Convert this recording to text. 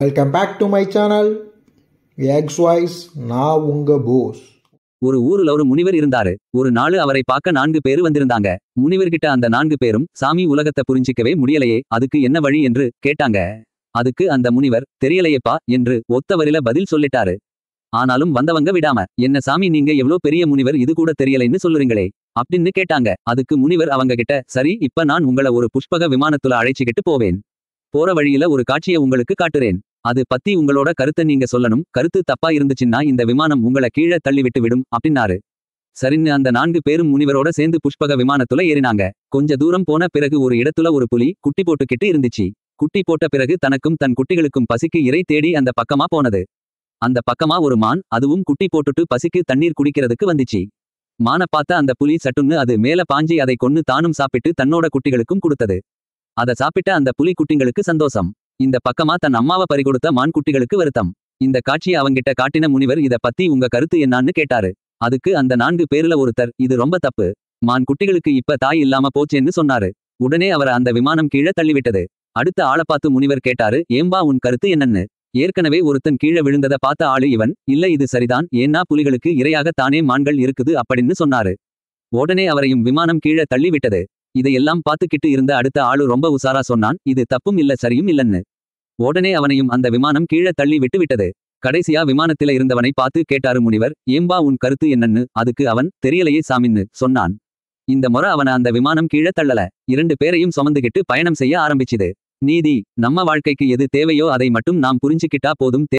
Welcome back to my channel எக்ஸ்வைஸ். நான் உங்க போஸ். ஒரு ஊர்ல ஒரு முனிவர் இருந்தாரு. ஒரு நாள் அவரை பார்க்க 4 பேரு வந்திருந்தாங்க. முனிவர்கிட்ட அந்த 4 பேரும், சாமி உலகத்தை புரிஞ்சிக்கவே முடியலையே, அதுக்கு என்ன வழி என்று கேட்டாங்க. அதுக்கு அந்த முனிவர், தெரியலையேப்பா என்று ஒத்தவரில பதில் சொல்லிட்டாரு. ஆனாலும் வந்தவங்க விடாம, என்ன சாமி நீங்க எவ்ளோ பெரிய முனிவர், இது கூட தெரியலைன்னு சொல்லுறீங்களே அப்படின்னு கேட்டாங்க. அதுக்கு முனிவர் அவங்க கிட்ட, சரி இப்ப நான் உங்கள ஒரு புஷ்பக விமானத்துல அழைச்சிக்கிட்டு போவேன். போற வழியில ஒரு காட்சியை உங்களுக்கு காட்டுறேன். அது பத்தி உங்களோட கருத்தை நீங்க சொல்லணும். கருத்து தப்பா இருந்துச்சுன்னா இந்த விமானம் உங்கள கீழே தள்ளிவிட்டு விடும் அப்படின்னாரு. சரின்னு அந்த 4 பேரும் முனிவரோட சேர்ந்து புஷ்பக விமானத்துல ஏறினாங்க. கொஞ்ச தூரம் போன பிறகு ஒரு இடத்துல ஒரு புலி குட்டி போட்டுக்கிட்டு இருந்துச்சு. குட்டி போட்ட பிறகு தனக்கும் தன் குட்டிகளுக்கும் பசிக்கு இரை தேடி அந்த பக்கமா போனது. அந்த பக்கமா ஒரு மான், அதுவும் குட்டி போட்டுட்டு பசிக்கு தண்ணீர் குடிக்கிறதுக்கு வந்துச்சு. மான பார்த்த அந்த புலி சட்டுன்னு அது மேல பாஞ்சி அதை கொன்னு தானும் சாப்பிட்டு தன்னோட குட்டிகளுக்கும் கொடுத்தது. அத சாப்பிட்ட அந்த புலி குட்டிங்களுக்கு சந்தோஷம். இந்த பக்கமா தன் அம்மாவை பறிகொடுத்த மான் குட்டிகளுக்கு வருத்தம். இந்த காட்சியை அவங்கிட்ட காட்டின முனிவர், இத பத்தி உங்க கருத்து என்னான்னு கேட்டாரு. அதுக்கு அந்த 4 பேர்ல ஒருத்தர், இது ரொம்ப தப்பு. மான் குட்டிகளுக்கு இப்ப தாய் இல்லாம போச்சேன்னு சொன்னாரு. உடனே அவரை அந்த விமானம் கீழே தள்ளிவிட்டது. அடுத்த ஆளை பார்த்து முனிவர் கேட்டாரு, ஏம்பா உன் கருத்து என்னன்னு. ஏற்கனவே ஒருத்தன் கீழே விழுந்தத பார்த்த ஆளு இவன், இல்ல இது சரிதான், ஏன்னா புலிகளுக்கு இரையாக தானே மான்கள் இருக்குது அப்படின்னு சொன்னாரு. உடனே அவரையும் விமானம் கீழே தள்ளி விட்டது. இதையெல்லாம் பார்த்துக்கிட்டு இருந்த அடுத்த ஆளு ரொம்ப உசாரா சொன்னான், இது தப்பும் இல்ல சரியும் இல்லன்னு. உடனே அவனையும் அந்த விமானம் கீழே தள்ளி விட்டு விட்டது. கடைசியா விமானத்தில இருந்தவனை பார்த்து கேட்டாரு முனிவர், ஏம்பா உன் கருத்து என்னன்னு. அதுக்கு அவன், தெரியலையே சாமின்னு சொன்னான். இந்த முறை அவனை அந்த விமானம் கீழே தள்ளல. 2 பேரையும் சுமந்துகிட்டு பயணம் செய்ய ஆரம்பிச்சுது. நீதி, நம்ம வாழ்க்கைக்கு எது தேவையோ அதை மட்டும் நாம் புரிஞ்சுக்கிட்டா போதும்.